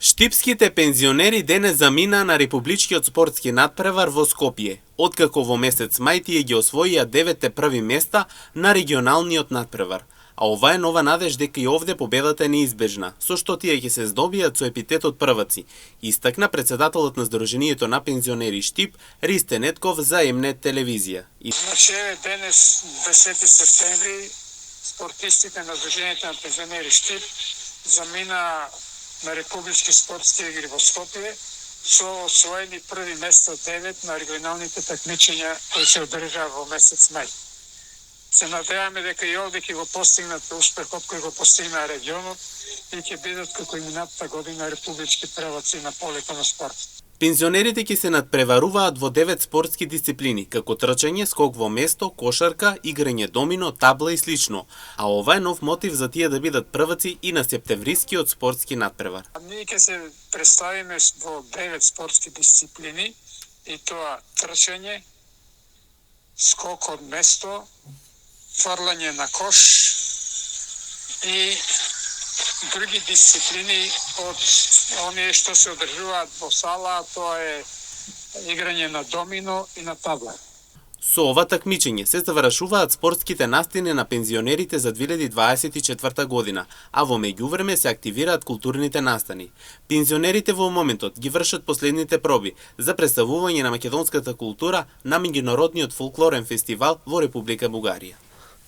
Штипските пензионери денес замина на републичкиот спортски натпревар во Скопје, откако во месец мај тие ги освоија 9 први места на регионалниот натпревар. А ова е нова надеж дека и овде победата е неизбежна, со што тие ќе се здобијат со епитетот прваци, истакна председателот на Сдруженијето на пензионери Штип, Ристе Нетков за Емнет телевизија. Значи, денес, 10 септември, спортистите на Сдруженијето на пензионери Штип замина на републички спортски игри во Скопје со освоени први места 9 на регионалните такмичења кои се одржаа во месец мај. Се надеваме дека и овде ќе го постигнат успехот кој го постигна регионот и ќе бидат како и минатата година републички прваци на полето на спорт. Пензионерите ќе се надпреваруваат во 9 спортски дисциплини, како трчање, скок во место, кошарка, играње домино, табла и слично. А ова е нов мотив за тие да бидат прваци и на септемврискиот спортски надпревар. Ние ќе се представиме во 9 спортски дисциплини, и тоа трчање, скок од место, фрлање на кош и други дисциплини од оние што се одржуваат во сала, тоа е играње на домино и на табла. Со ова такмичење се завршуваат спортските настани на пензионерите за 2024 година, а во меѓувреме се активираат културните настани. Пензионерите во моментот ги вршат последните проби за представување на македонската култура на меѓународниот фолклорен фестивал во Република Бугарија.